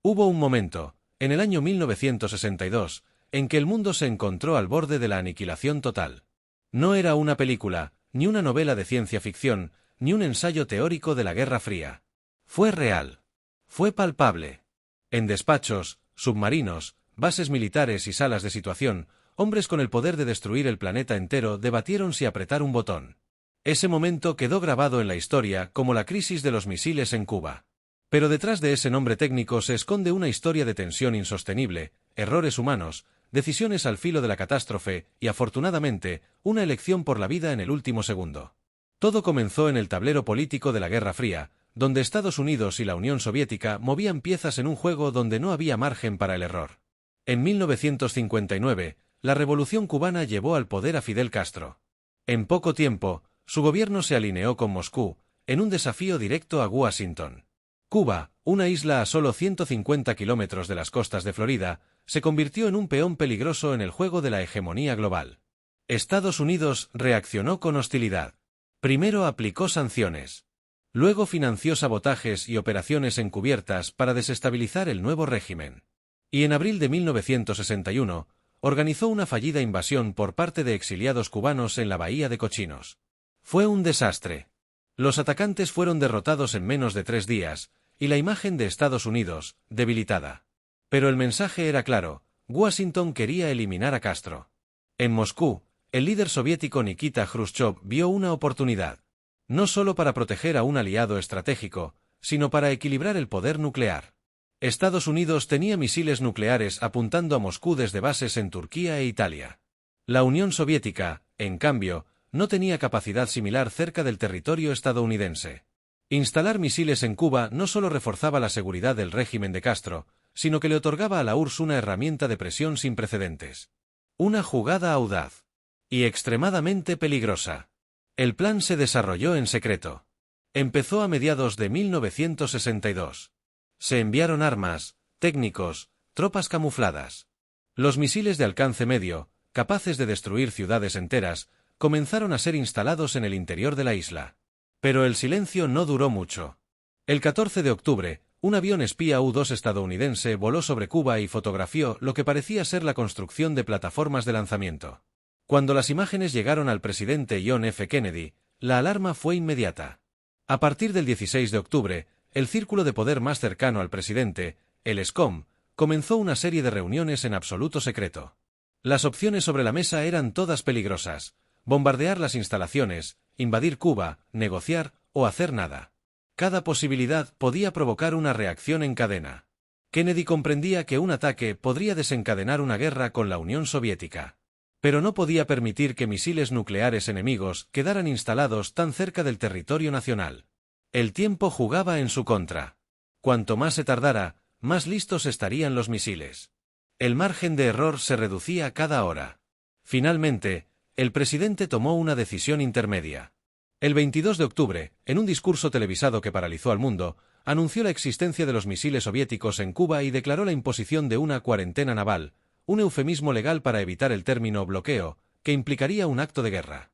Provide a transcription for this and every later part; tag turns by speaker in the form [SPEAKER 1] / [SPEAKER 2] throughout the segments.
[SPEAKER 1] Hubo un momento, en el año 1962, en que el mundo se encontró al borde de la aniquilación total. No era una película, ni una novela de ciencia ficción, ni un ensayo teórico de la Guerra Fría. Fue real. Fue palpable. En despachos, submarinos, bases militares y salas de situación, hombres con el poder de destruir el planeta entero debatieron si apretar un botón. Ese momento quedó grabado en la historia como la crisis de los misiles en Cuba. Pero detrás de ese nombre técnico se esconde una historia de tensión insostenible, errores humanos, decisiones al filo de la catástrofe y, afortunadamente, una elección por la vida en el último segundo. Todo comenzó en el tablero político de la Guerra Fría, donde Estados Unidos y la Unión Soviética movían piezas en un juego donde no había margen para el error. En 1959, la Revolución cubana llevó al poder a Fidel Castro. En poco tiempo, su gobierno se alineó con Moscú, en un desafío directo a Washington. Cuba, una isla a solo 150 kilómetros de las costas de Florida, se convirtió en un peón peligroso en el juego de la hegemonía global. Estados Unidos reaccionó con hostilidad. Primero aplicó sanciones. Luego financió sabotajes y operaciones encubiertas para desestabilizar el nuevo régimen. Y en abril de 1961, organizó una fallida invasión por parte de exiliados cubanos en la bahía de Cochinos. Fue un desastre. Los atacantes fueron derrotados en menos de 3 días, y la imagen de Estados Unidos, debilitada. Pero el mensaje era claro: Washington quería eliminar a Castro. En Moscú, el líder soviético Nikita Khrushchev vio una oportunidad. No solo para proteger a un aliado estratégico, sino para equilibrar el poder nuclear. Estados Unidos tenía misiles nucleares apuntando a Moscú desde bases en Turquía e Italia. La Unión Soviética, en cambio, no tenía capacidad similar cerca del territorio estadounidense. Instalar misiles en Cuba no solo reforzaba la seguridad del régimen de Castro, sino que le otorgaba a la URSS una herramienta de presión sin precedentes. Una jugada audaz. Y extremadamente peligrosa. El plan se desarrolló en secreto. Empezó a mediados de 1962. Se enviaron armas, técnicos, tropas camufladas. Los misiles de alcance medio, capaces de destruir ciudades enteras, comenzaron a ser instalados en el interior de la isla. Pero el silencio no duró mucho. El 14 de octubre, un avión espía U-2 estadounidense voló sobre Cuba y fotografió lo que parecía ser la construcción de plataformas de lanzamiento. Cuando las imágenes llegaron al presidente John F. Kennedy, la alarma fue inmediata. A partir del 16 de octubre, el círculo de poder más cercano al presidente, el SCOM, comenzó una serie de reuniones en absoluto secreto. Las opciones sobre la mesa eran todas peligrosas: bombardear las instalaciones, invadir Cuba, negociar o hacer nada. Cada posibilidad podía provocar una reacción en cadena. Kennedy comprendía que un ataque podría desencadenar una guerra con la Unión Soviética. Pero no podía permitir que misiles nucleares enemigos quedaran instalados tan cerca del territorio nacional. El tiempo jugaba en su contra. Cuanto más se tardara, más listos estarían los misiles. El margen de error se reducía cada hora. Finalmente, el presidente tomó una decisión intermedia. El 22 de octubre, en un discurso televisado que paralizó al mundo, anunció la existencia de los misiles soviéticos en Cuba y declaró la imposición de una cuarentena naval, un eufemismo legal para evitar el término bloqueo, que implicaría un acto de guerra.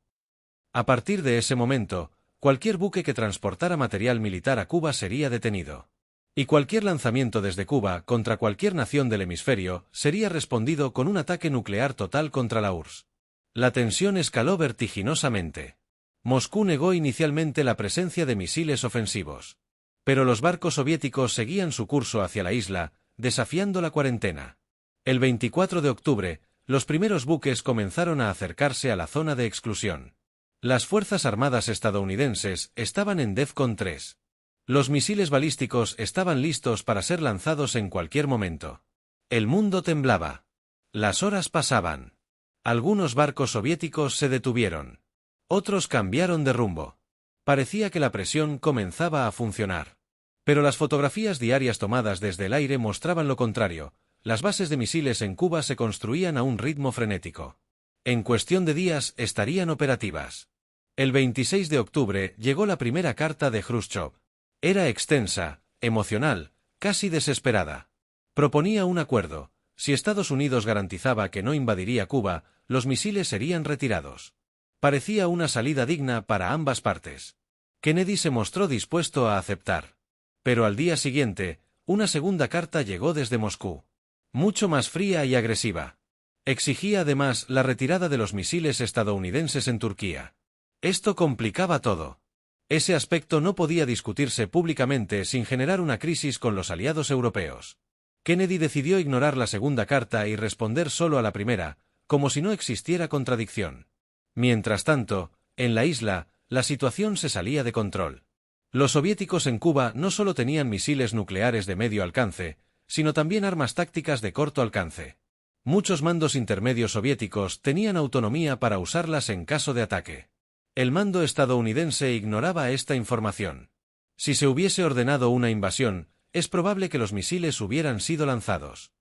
[SPEAKER 1] A partir de ese momento, cualquier buque que transportara material militar a Cuba sería detenido. Y cualquier lanzamiento desde Cuba contra cualquier nación del hemisferio sería respondido con un ataque nuclear total contra la URSS. La tensión escaló vertiginosamente. Moscú negó inicialmente la presencia de misiles ofensivos. Pero los barcos soviéticos seguían su curso hacia la isla, desafiando la cuarentena. El 24 de octubre, los primeros buques comenzaron a acercarse a la zona de exclusión. Las Fuerzas Armadas estadounidenses estaban en DEFCON 3. Los misiles balísticos estaban listos para ser lanzados en cualquier momento. El mundo temblaba. Las horas pasaban. Algunos barcos soviéticos se detuvieron. Otros cambiaron de rumbo. Parecía que la presión comenzaba a funcionar. Pero las fotografías diarias tomadas desde el aire mostraban lo contrario. Las bases de misiles en Cuba se construían a un ritmo frenético. En cuestión de días estarían operativas. El 26 de octubre llegó la primera carta de Khrushchev. Era extensa, emocional, casi desesperada. Proponía un acuerdo. Si Estados Unidos garantizaba que no invadiría Cuba, los misiles serían retirados. Parecía una salida digna para ambas partes. Kennedy se mostró dispuesto a aceptar. Pero al día siguiente, una segunda carta llegó desde Moscú. Mucho más fría y agresiva. Exigía además la retirada de los misiles estadounidenses en Turquía. Esto complicaba todo. Ese aspecto no podía discutirse públicamente sin generar una crisis con los aliados europeos. Kennedy decidió ignorar la segunda carta y responder solo a la primera, como si no existiera contradicción. Mientras tanto, en la isla, la situación se salía de control. Los soviéticos en Cuba no solo tenían misiles nucleares de medio alcance, sino también armas tácticas de corto alcance. Muchos mandos intermedios soviéticos tenían autonomía para usarlas en caso de ataque. El mando estadounidense ignoraba esta información. Si se hubiese ordenado una invasión, es probable que los misiles hubieran sido lanzados.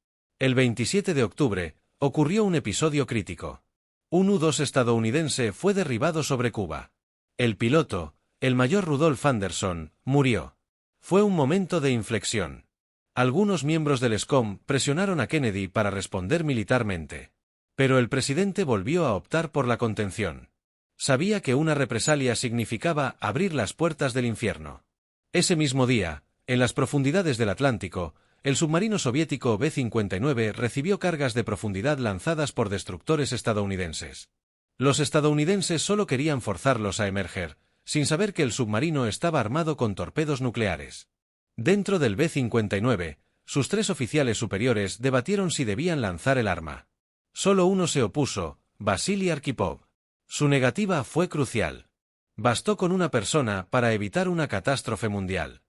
[SPEAKER 1] El 27 de octubre, ocurrió un episodio crítico. Un U-2 estadounidense fue derribado sobre Cuba. El piloto, el mayor Rudolf Anderson, murió. Fue un momento de inflexión. Algunos miembros del SCOM presionaron a Kennedy para responder militarmente. Pero el presidente volvió a optar por la contención. Sabía que una represalia significaba abrir las puertas del infierno. Ese mismo día, en las profundidades del Atlántico, el submarino soviético B-59 recibió cargas de profundidad lanzadas por destructores estadounidenses. Los estadounidenses solo querían forzarlos a emerger, sin saber que el submarino estaba armado con torpedos nucleares. Dentro del B-59, sus 3 oficiales superiores debatieron si debían lanzar el arma. Solo uno se opuso, Vasily Arkhipov. Su negativa fue crucial. Bastó con una persona para evitar una catástrofe mundial.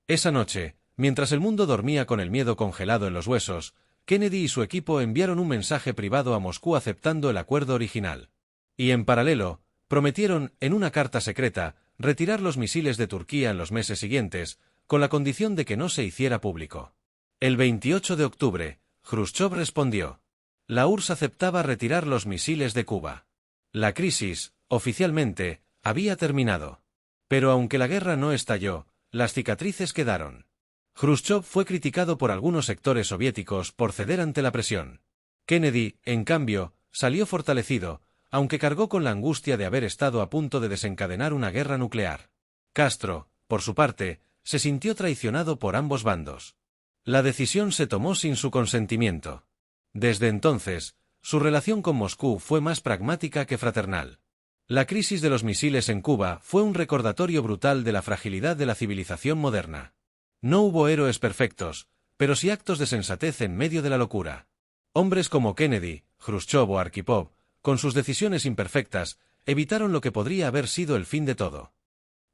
[SPEAKER 1] Esa noche, mientras el mundo dormía con el miedo congelado en los huesos, Kennedy y su equipo enviaron un mensaje privado a Moscú aceptando el acuerdo original. Y en paralelo, prometieron, en una carta secreta, retirar los misiles de Turquía en los meses siguientes, con la condición de que no se hiciera público. El 28 de octubre, Khrushchev respondió. La URSS aceptaba retirar los misiles de Cuba. La crisis, oficialmente, había terminado. Pero aunque la guerra no estalló, las cicatrices quedaron. Khrushchev fue criticado por algunos sectores soviéticos por ceder ante la presión. Kennedy, en cambio, salió fortalecido, aunque cargó con la angustia de haber estado a punto de desencadenar una guerra nuclear. Castro, por su parte, se sintió traicionado por ambos bandos. La decisión se tomó sin su consentimiento. Desde entonces, su relación con Moscú fue más pragmática que fraternal. La crisis de los misiles en Cuba fue un recordatorio brutal de la fragilidad de la civilización moderna. No hubo héroes perfectos, pero sí actos de sensatez en medio de la locura. Hombres como Kennedy, Khrushchev o Arkhipov, con sus decisiones imperfectas, evitaron lo que podría haber sido el fin de todo.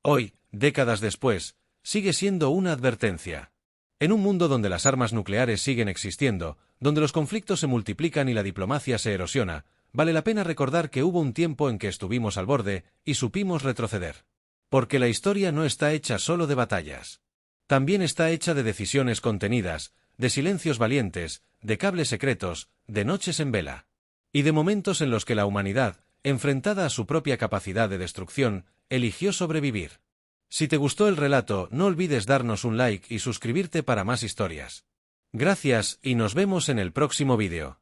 [SPEAKER 1] Hoy, décadas después, sigue siendo una advertencia. En un mundo donde las armas nucleares siguen existiendo, donde los conflictos se multiplican y la diplomacia se erosiona, vale la pena recordar que hubo un tiempo en que estuvimos al borde y supimos retroceder. Porque la historia no está hecha solo de batallas. También está hecha de decisiones contenidas, de silencios valientes, de cables secretos, de noches en vela. Y de momentos en los que la humanidad, enfrentada a su propia capacidad de destrucción, eligió sobrevivir. Si te gustó el relato, no olvides darnos un like y suscribirte para más historias. Gracias y nos vemos en el próximo vídeo.